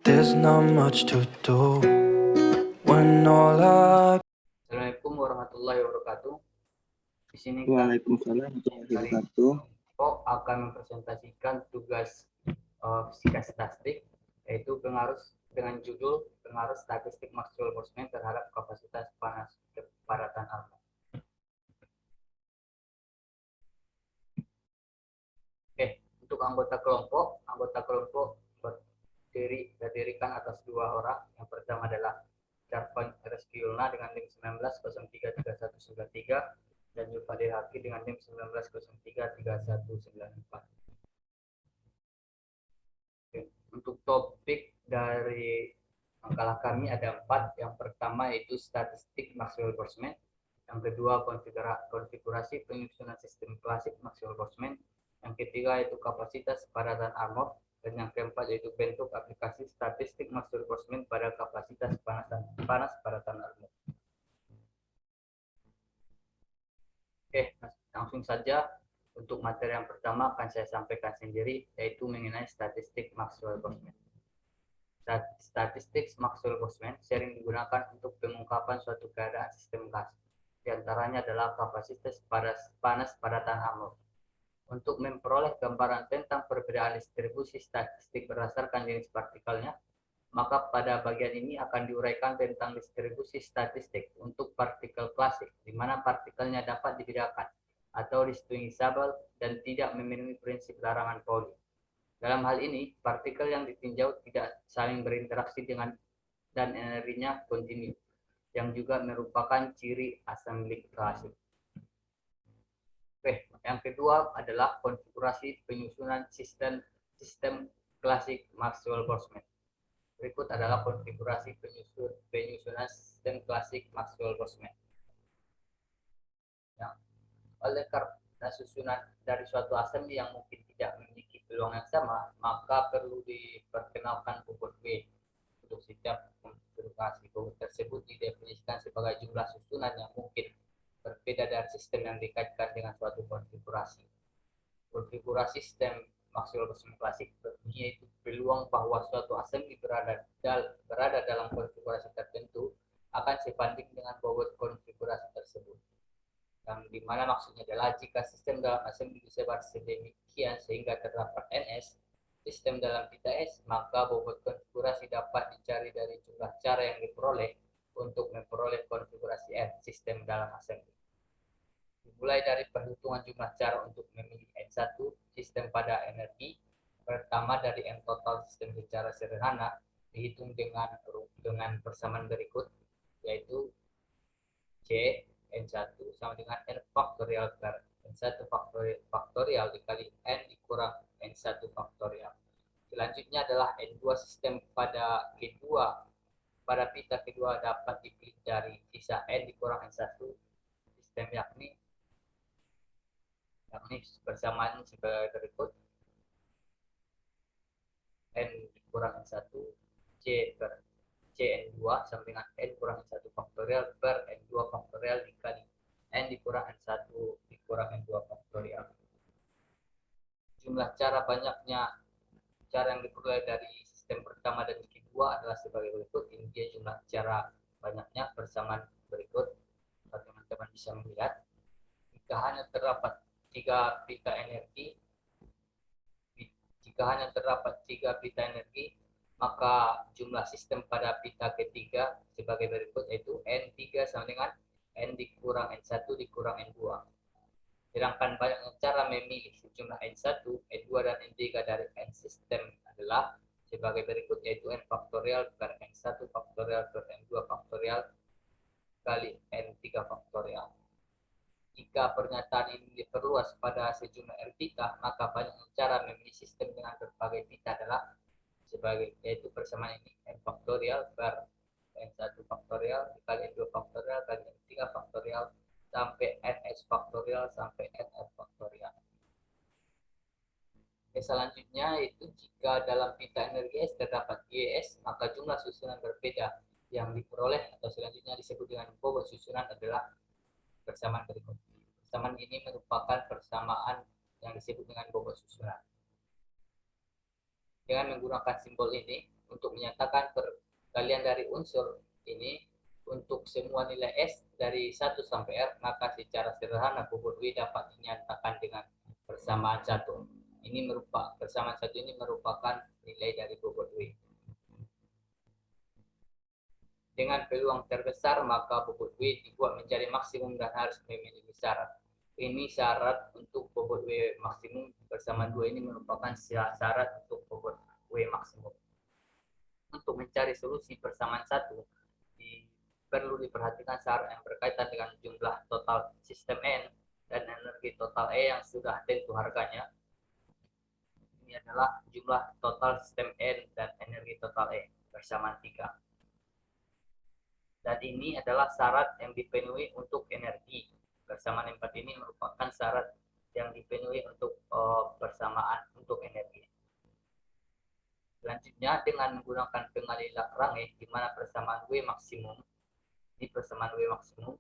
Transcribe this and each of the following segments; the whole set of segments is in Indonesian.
There's not much to do when all I... Assalamualaikum warahmatullahi wabarakatuh. Di sini Waalaikumsalam warahmatullahi wabarakatuh. kami akan mempresentasikan tugas fisika statistik, yaitu pengaruh dengan judul pengaruh statistik Maxwell-Boltzmann terhadap kapasitas panas kepadatan alam. Untuk anggota kelompok berdirikan atas dua orang. Yang pertama adalah Charvan Reskiulna dengan NIM 19033193 dan Yufadil Haki dengan NIM 19033194. Untuk topik dari makalah kami ada 4. Yang pertama yaitu statistik Maxwell-Boltzmann. Yang kedua konfigurasi penyusunan sistem klasik Maxwell-Boltzmann. Yang ketiga yaitu kapasitas kepadatan Arnold. Dan yang keempat yaitu bentuk aplikasi statistik Maxwell-Boltzmann pada kapasitas panas padatan Arnold. Langsung saja. Untuk materi yang pertama akan saya sampaikan sendiri, yaitu mengenai statistik Maxwell-Boltzmann. Statistik Maxwell-Boltzmann sering digunakan untuk pengungkapan suatu keadaan sistem gas. Di antaranya adalah kapasitas panas padatan Arnold. Untuk memperoleh gambaran tentang perbedaan distribusi statistik berdasarkan jenis partikelnya, maka pada bagian ini akan diuraikan tentang distribusi statistik untuk partikel klasik, di mana partikelnya dapat dibedakan atau distinguishable dan tidak memenuhi prinsip larangan Pauli. Dalam hal ini, partikel yang ditinjau tidak saling berinteraksi dengan dan energinya kontinu, yang juga merupakan ciri assembly klasik. Yang kedua adalah konfigurasi penyusunan sistem klasik Maxwell-Boltzmann. Berikut adalah konfigurasi penyusunan sistem klasik Maxwell-Boltzmann. Oleh karena susunan dari suatu assembly yang mungkin tidak memiliki peluang yang sama, maka perlu diperkenalkan bobot W untuk setiap konfigurasi. Bobot tersebut didefinisikan sebagai jumlah susunan yang mungkin berbeda dari sistem yang dikaitkan dengan suatu konfigurasi. Konfigurasi sistem Maxwell-Boltzmann klasik yaitu peluang bahwa suatu assembly berada dalam konfigurasi tertentu akan sebanding dengan bobot konfigurasi tersebut. Yang dimana maksudnya adalah jika sistem dalam assembly disebar sedemikian sehingga terdapat NS sistem dalam pita S, maka bobot konfigurasi dapat dicari dari jumlah cara yang diperoleh untuk memperoleh konfigurasi N sistem dalam assembly. Dimulai dari perhitungan jumlah cara untuk memilih N1 sistem pada energi. Pertama dari N total sistem secara sederhana dihitung dengan persamaan berikut, yaitu C N1 sama dengan N faktorial per N1 faktorial dikali N dikurang N1 faktorial. Selanjutnya adalah N2 sistem pada Q2. Pada pita kedua dapat dipilih dari sisa N dikurang N1 sistem yakni persamaan sebagai berikut. N dikurang N1 C per Cn2 sama dengan N kurang N1 faktorial per N2 faktorial dikali N dikurang N1 dikurang N2 faktorial. Jumlah cara banyaknya cara yang diperoleh dari sistem pertama dan kedua adalah sebagai berikut. Ini dia jumlah cara banyaknya persamaan berikut. Teman-teman bisa melihat jika hanya terdapat 3 pita energi, maka jumlah sistem pada pita ketiga sebagai berikut, yaitu N3 sama dengan N dikurang N1 dikurang N2. Sedangkan banyaknya cara memilih sejumlah N1, N2, dan N3 dari N sistem adalah sebagai berikut, yaitu N faktorial per N1 faktorial per N2 faktorial kali N3 faktorial. Jika pernyataan ini diperluas pada sejumlah N pita, maka banyaknya cara memilih sistem dengan berbagai pita adalah sebagai, yaitu persamaan ini N faktorial per N1 faktorial dikali N2 faktorial kali N3 faktorial sampai NS faktorial sampai NR faktorial. Selanjutnya itu jika dalam pita energi S terdapat GS, maka jumlah susunan berbeda yang diperoleh atau selanjutnya disebut dengan bobot susunan adalah persamaan berikut. Persamaan ini merupakan persamaan yang disebut dengan bobot susunan. Dengan menggunakan simbol ini, untuk menyatakan perkalian dari unsur ini untuk semua nilai S dari 1 sampai R, maka secara sederhana bobot W dapat dinyatakan dengan persamaan 1. Persamaan 1 ini merupakan nilai dari bobot W. Dengan peluang terbesar, maka bobot W dibuat menjadi maksimum dan harus memenuhi syarat. Ini syarat untuk bobot W maksimum persamaan 2 ini merupakan syarat untuk bobot W maksimum. Untuk mencari solusi persamaan 1, perlu diperhatikan syarat yang berkaitan dengan jumlah total sistem N dan energi total E yang sudah tentu harganya. Ini adalah jumlah total sistem N dan energi total E persamaan 3. Dan ini adalah syarat yang dipenuhi untuk energi. Persamaan 4 ini merupakan syarat yang dipenuhi untuk persamaan untuk energi. Selanjutnya, dengan menggunakan pengalih Lagrange, di mana persamaan W maksimum, ini persamaan W maksimum,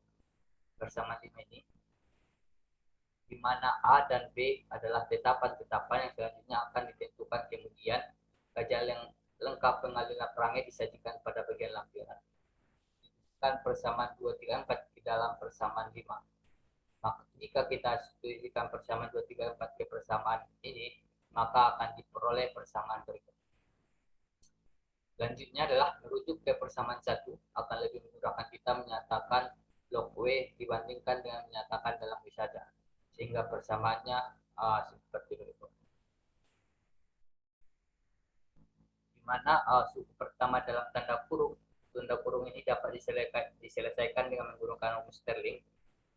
persamaan ini, di mana A dan B adalah tetapan-tetapan yang selanjutnya akan ditentukan kemudian. Kajian yang lengkap pengalih Lagrange disajikan pada bagian lampiran. Persamaan 2, 3, 4 di dalam persamaan 5. Maka jika kita substitusikan persamaan 2, 3, 4 ke persamaan ini, maka akan diperoleh persamaan berikut. Selanjutnya adalah merujuk ke persamaan 1, akan lebih memudahkan kita menyatakan log W dibandingkan dengan menyatakan dalam W saja. Sehingga persamaannya seperti berikut. Di mana suku pertama dalam tanda kurung ini dapat diselesaikan dengan menggunakan rumus Stirling.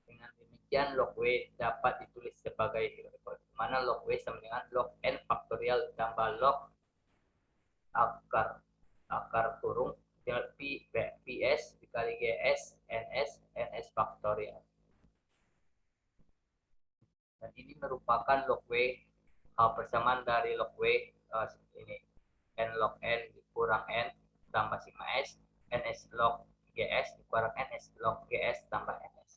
Dengan demikian log W dapat ditulis sebagai berikut, di mana log W sama dengan log N faktorial ditambah log akar kurung PS dikali GS NS faktorial. Dan ini merupakan log W persamaan dari log W ini N log N dikurang N tambah sigma S, NS log GS dikurang NS log GS tambah NS.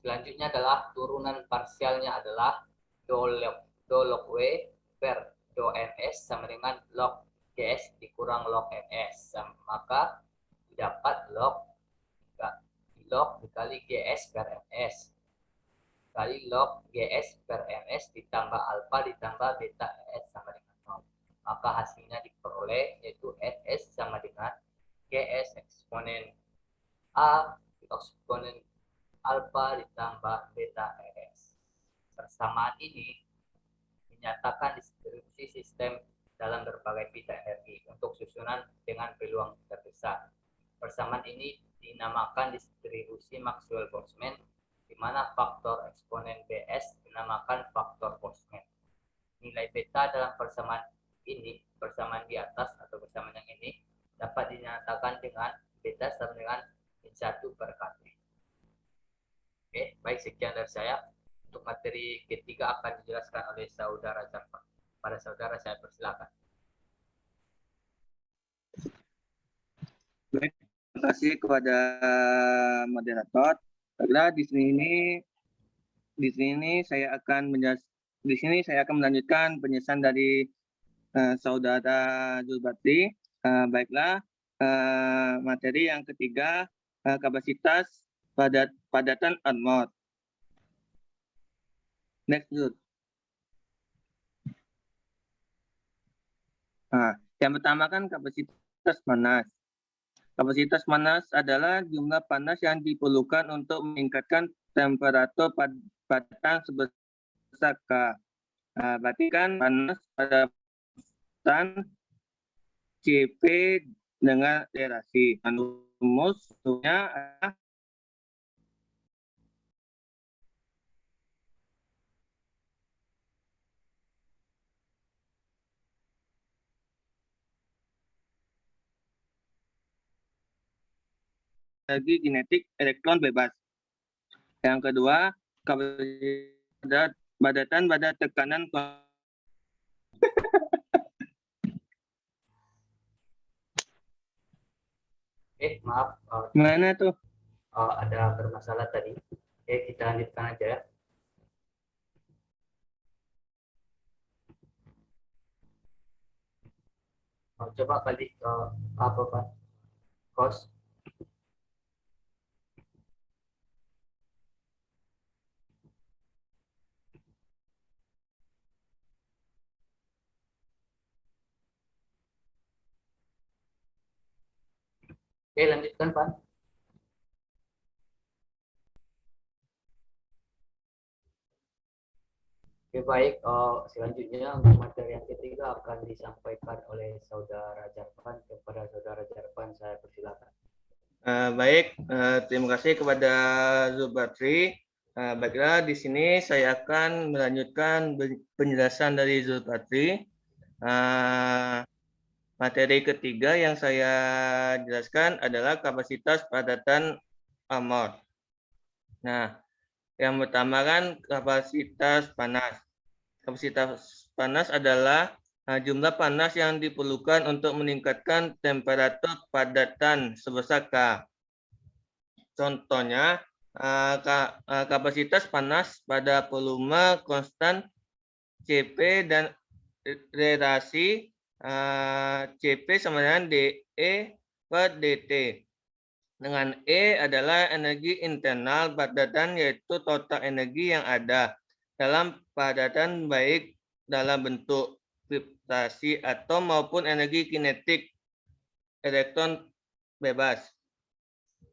Selanjutnya adalah turunan parsialnya adalah do log W per do NS sama dengan log GS dikurang log NS. Maka dapat log dikali GS per NS kali log GS per NS ditambah alfa ditambah beta NS sama dengan 0. Maka hasilnya diperoleh yaitu NS sama dengan GS eksponen A eksponen alfa ditambah beta NS. Persamaan ini menyatakan distribusi sistem dalam berbagai bidang energi untuk susunan dengan peluang terbesar. Persamaan ini dinamakan distribusi Maxwell-Boltzmann, di mana faktor eksponen BS dinamakan faktor Boltzmann. Nilai beta dalam persamaan ini, persamaan di atas atau persamaan yang ini, dapat dinyatakan dengan beta sama dengan 1 per K3. Oke, baik, sekian dari saya. Untuk materi ketiga akan dijelaskan oleh saudara Jafar. Pada saudara saya persilakan. Baik, terima kasih kepada moderator. Karena di sini saya akan melanjutkan penjelasan dari saudara Zulbakti. Baiklah, materi yang ketiga, kapasitas padatan Armor. Next, Zul. Yang pertama kan kapasitas panas. Kapasitas panas adalah jumlah panas yang diperlukan untuk meningkatkan temperatur padatan sebesar K. Berarti kan panas pada padatan Cp dengan relasi. Rumusnya adalah energi kinetik elektron bebas. Yang kedua, kapasitas padatan pada tekanan Maaf. Mana tuh? Ada bermasalah tadi. Kita lanjutkan aja ya. Coba balik ke apa Pak? Kos. Oke, lanjutkan Pak. Oke, baik. Selanjutnya untuk materi yang ketiga akan disampaikan oleh Saudara Jarvan. Kepada Saudara Jarvan, saya persilakan. Baik, terima kasih kepada Zulbatri. Baiklah, di sini saya akan melanjutkan penjelasan dari Zulbatri. Materi ketiga yang saya jelaskan adalah kapasitas padatan amor. Nah, yang pertama kan kapasitas panas. Kapasitas panas adalah jumlah panas yang diperlukan untuk meningkatkan temperatur padatan sebesar K. Contohnya, kapasitas panas pada volume konstan Cp dan relasi Cp sama dengan dE per dt. Dengan E adalah energi internal padatan, yaitu total energi yang ada dalam padatan baik dalam bentuk vibrasi atom maupun energi kinetik elektron bebas.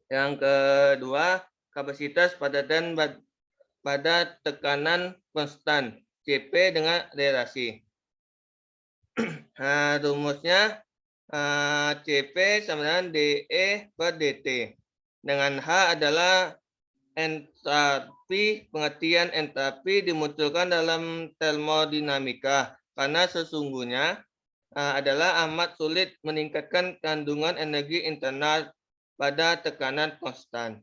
Yang kedua, kapasitas padatan pada tekanan konstan Cp dengan relasi. Rumusnya Cp sama dengan dE per dt. Dengan H adalah entalpi. Pengertian entalpi dimunculkan dalam termodinamika karena sesungguhnya adalah amat sulit meningkatkan kandungan energi internal pada tekanan konstan.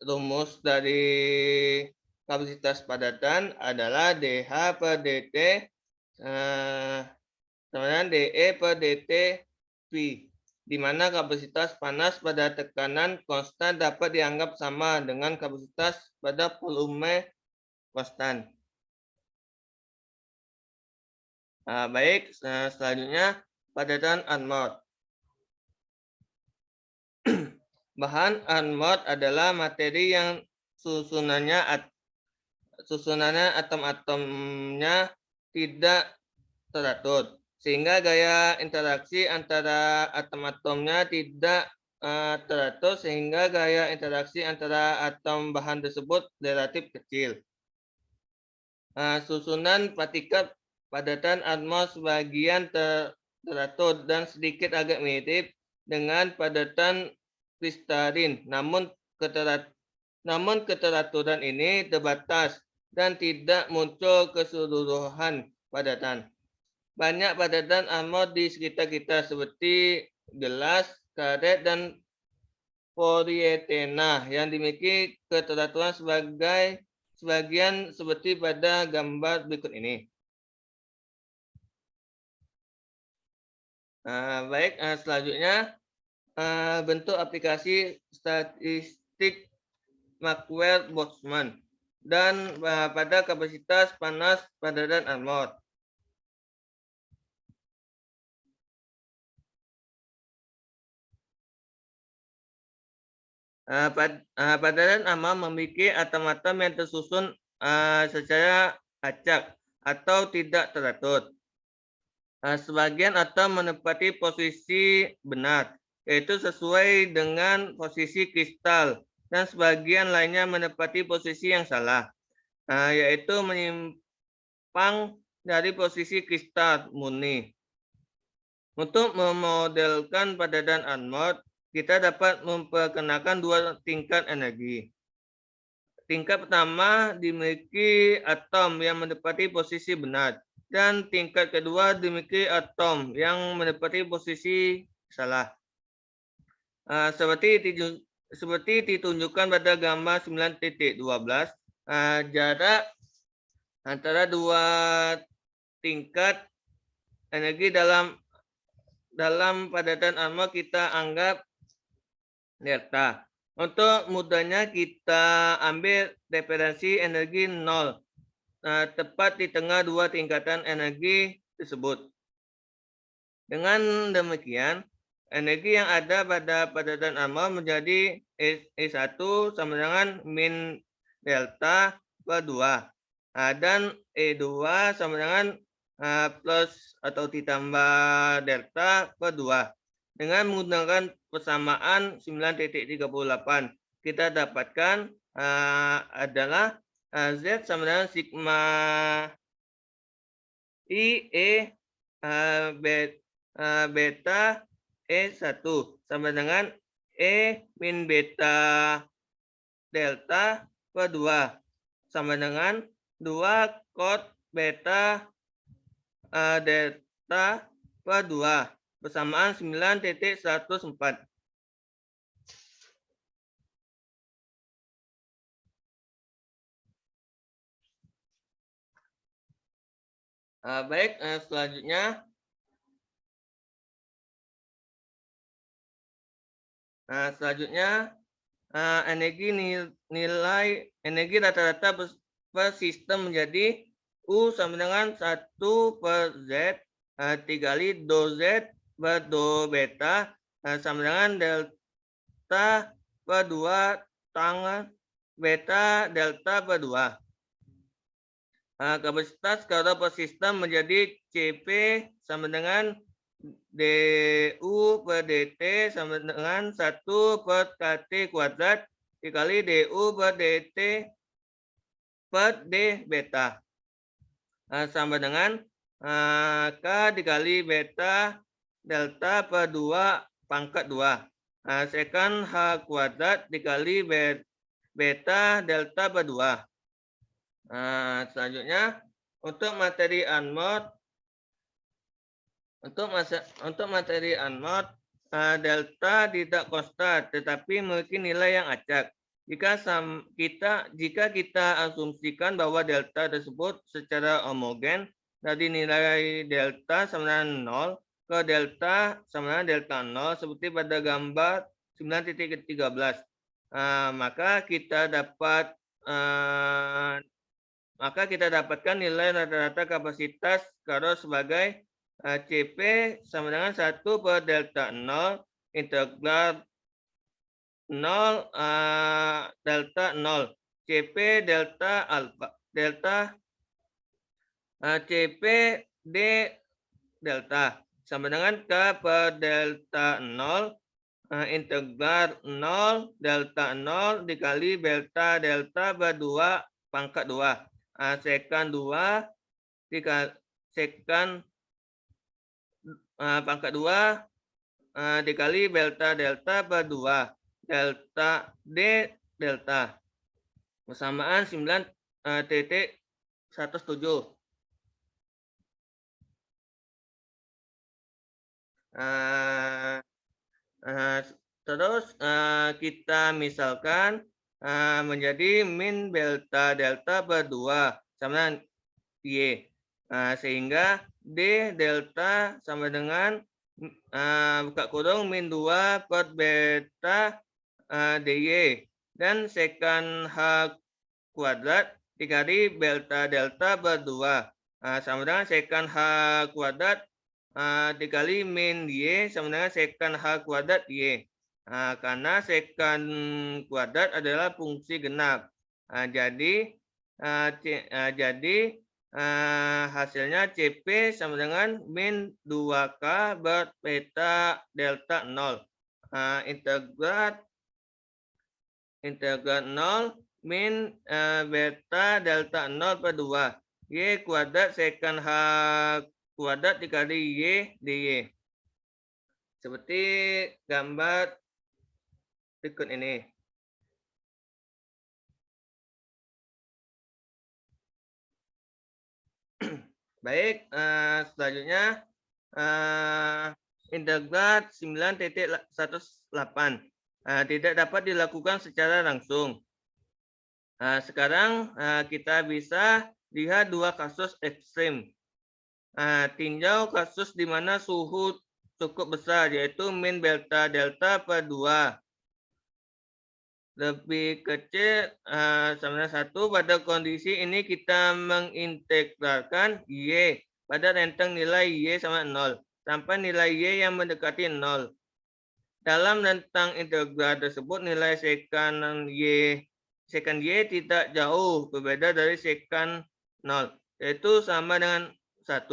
Rumus dari kapasitas padatan adalah dH per dt sama dengan dE per dt Pi, di mana kapasitas panas pada tekanan konstan dapat dianggap sama dengan kapasitas pada volume konstan. Baik, selanjutnya padatan Arnold. Bahan Arnold adalah materi yang susunannya atom-atomnya tidak teratur, sehingga gaya interaksi antara atom-atomnya tidak teratur, sehingga gaya interaksi antara atom bahan tersebut relatif kecil. Susunan partikel padatan Arnold sebagian teratur dan sedikit agak mirip dengan padatan kristalin, namun keteraturan ini terbatas dan tidak muncul keseluruhan padatan. Banyak padatan Arnold di sekitar kita seperti gelas, karet, dan polietena yang dimiliki keteraturan sebagian seperti pada gambar berikut ini. Baik, selanjutnya bentuk aplikasi statistik Maxwell-Boltzmann dan pada kapasitas panas padatan Arnold. Padatan Arnold memiliki atom-atom yang tersusun secara acak atau tidak teratur. Sebagian atom menempati posisi benar, yaitu sesuai dengan posisi kristal, dan sebagian lainnya menempati posisi yang salah, yaitu menyimpang dari posisi kristal murni. Untuk memodelkan padatan Arnold, kita dapat memperkenalkan dua tingkat energi. Tingkat pertama dimiliki atom yang menempati posisi benar, dan tingkat kedua dimiliki atom yang menempati posisi salah. Seperti ditunjukkan pada gambar 9.12, jarak antara dua tingkat energi dalam padatan Arnold kita anggap delta. Untuk mudahnya kita ambil referensi energi 0, tepat di tengah dua tingkatan energi tersebut. Dengan demikian, energi yang ada pada padatan anode menjadi E1 sama dengan min delta per 2. Dan E2 sama dengan plus atau ditambah delta per 2. Dengan menggunakan persamaan 9.38, kita dapatkan adalah Z sama dengan sigma I E beta E1 sama dengan E min beta delta per 2 sama dengan 2 cos beta delta per 2 bersamaan 9.104. Baik, selanjutnya energi rata-rata per sistem menjadi U sama dengan 1 per Z 3 kali do Z per do beta sama dengan delta per 2 tangan beta delta per 2. Kapasitas skala per sistem menjadi CP sama dengan DU per DT sama dengan 1 per KT kuadrat dikali DU per DT per D beta sama dengan K dikali beta delta per 2 pangkat 2 sekant H kuadrat dikali beta delta per 2. Selanjutnya untuk materi anode delta tidak konstan tetapi memiliki nilai yang acak. Jika kita asumsikan bahwa delta tersebut secara homogen dari nilai delta sama dengan 0 ke delta sama dengan delta 0 seperti pada gambar 9.13, maka kita dapatkan nilai rata-rata kapasitas skala sebagai CP sama dengan 1 per delta 0 integral 0 delta 0 CP delta alfa delta CP D delta sama dengan K per delta 0 integral 0 delta 0 dikali delta per 2 pangkat 2 sekan 2 dikali sekan pangkat 2 dikali delta per 2 delta D delta bersamaan 9.107. Terus kita misalkan menjadi min delta per 2 sama dengan Y. Sehingga D delta sama dengan buka kurung min 2 per beta DY dan sekan H kuadrat dikali delta per 2 sama dengan sekan H kuadrat dikali min Y sama dengan sekan H kuadrat Y. Karena sekan kuadrat adalah fungsi genap. Jadi hasilnya CP sama dengan min 2K ber beta delta 0. Integral 0 min beta delta 0 per 2. Y kuadrat sekan H kuadrat dikali Y dy. Seperti gambar berikut ini. Baik, selanjutnya integral 9.18 tidak dapat dilakukan secara langsung. Sekarang kita bisa lihat dua kasus ekstrim. Tinjau kasus di mana suhu cukup besar, yaitu min delta per 2 lebih kecil sama dengan 1. Pada kondisi ini kita mengintegralkan Y pada rentang nilai Y sama 0. sampai nilai Y yang mendekati 0. Dalam rentang integral tersebut, nilai sekan Y tidak jauh berbeda dari sekan 0, yaitu sama dengan 1.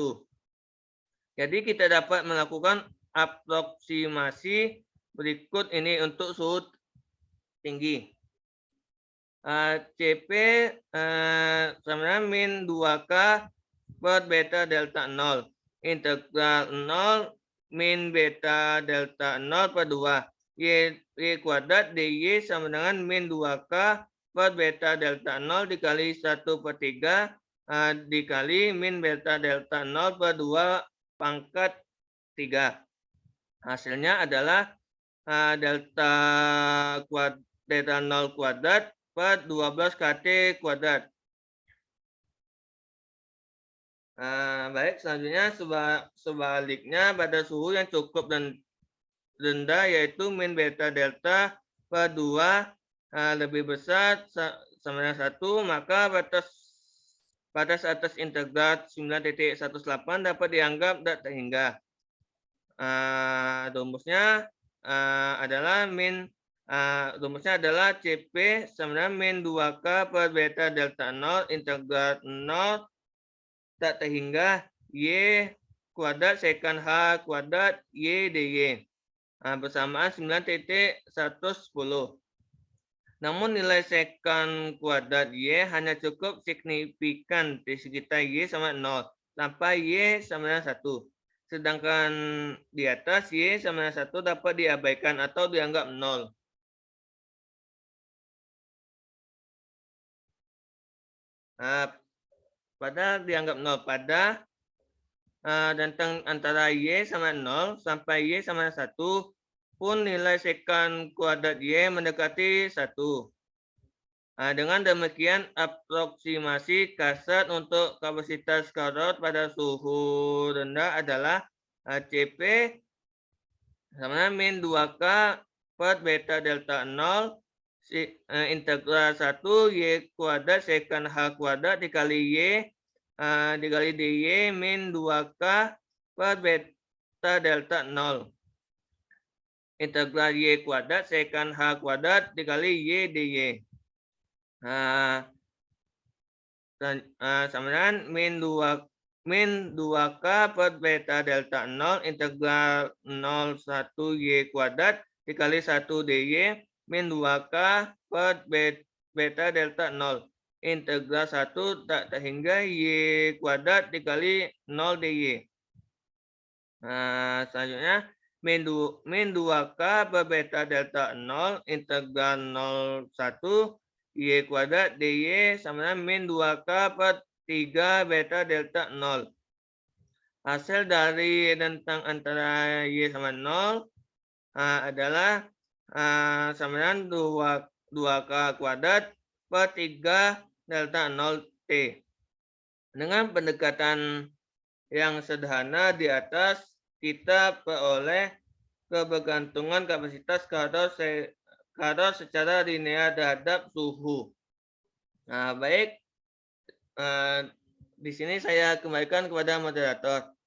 Jadi kita dapat melakukan aproksimasi berikut ini untuk suhu tinggi. CP sama dengan min 2K per beta delta 0. Integral 0 min beta delta 0 per 2. Y kuadrat dy sama dengan min 2K per beta delta 0 dikali 1 per 3 dikali min beta delta 0 per 2 pangkat 3. Hasilnya adalah delta delta 0 kuadrat per 12 KT kuadrat. Baik, selanjutnya sebaliknya pada suhu yang cukup dan rendah yaitu min beta delta per 2 lebih besar sama dengan 1, maka batas atas integral 9.18 dapat dianggap tak terhingga. Rumusnya adalah CP sama dengan min 2K per beta delta 0 integral 0 tak terhingga Y kuadrat sekan H kuadrat Y dy bersamaan 9.110. Namun nilai sekan kuadrat Y hanya cukup signifikan di sekitar Y sama 0 sampai Y sama dengan 1. Sedangkan di atas Y sama dengan 1 dapat diabaikan atau dianggap 0. Pada dianggap 0 pada rentang antara Y sama 0 sampai Y sama 1 pun nilai sekan kuadrat Y mendekati 1. Dengan demikian aproksimasi kasar untuk kapasitas karot pada suhu rendah adalah CP sama dengan min 2K per beta delta 0 integral 1 Y kuadrat sekan H kuadrat dikali Y dikali dy min 2K per beta delta 0. Integral Y kuadrat sekan H kuadrat dikali Y dy. Sama dengan min 2K per beta delta 0 integral 01 Y kuadrat dikali 1 dy min 2K per beta delta 0. Integral 1 tak terhingga Y kuadrat dikali 0 dy. Selanjutnya min 2K per beta delta 0 integral 01 Y kuadrat dy sama dengan min 2K per 3 beta delta 0. Hasil dari rentang antara Y sama 0 adalah sama dengan 2K kuadrat per 3 delta 0 T. Dengan pendekatan yang sederhana di atas, kita peroleh kebergantungan kapasitas karot secara linear terhadap suhu. Baik, di sini saya kembalikan kepada moderator.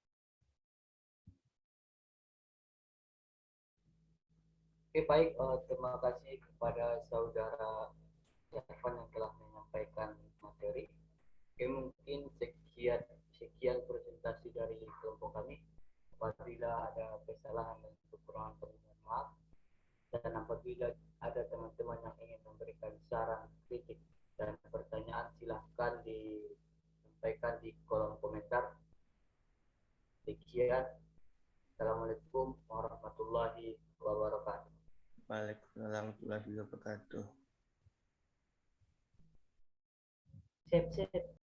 Oke, baik. Terima kasih kepada saudara Evan yang telah menyampaikan materi. Oke, mungkin sekian presentasi dari kelompok kami. Apabila ada kesalahan dan kekurangan, permohonan maaf. Dan apabila ada teman-teman yang ingin memberikan saran, kritik, dan pertanyaan, silahkan disampaikan di kolom komentar. Sekian. Assalamualaikum warahmatullahi wabarakatuh. Waalaikumsalam warahmatullahi wabarakatuh. Sip.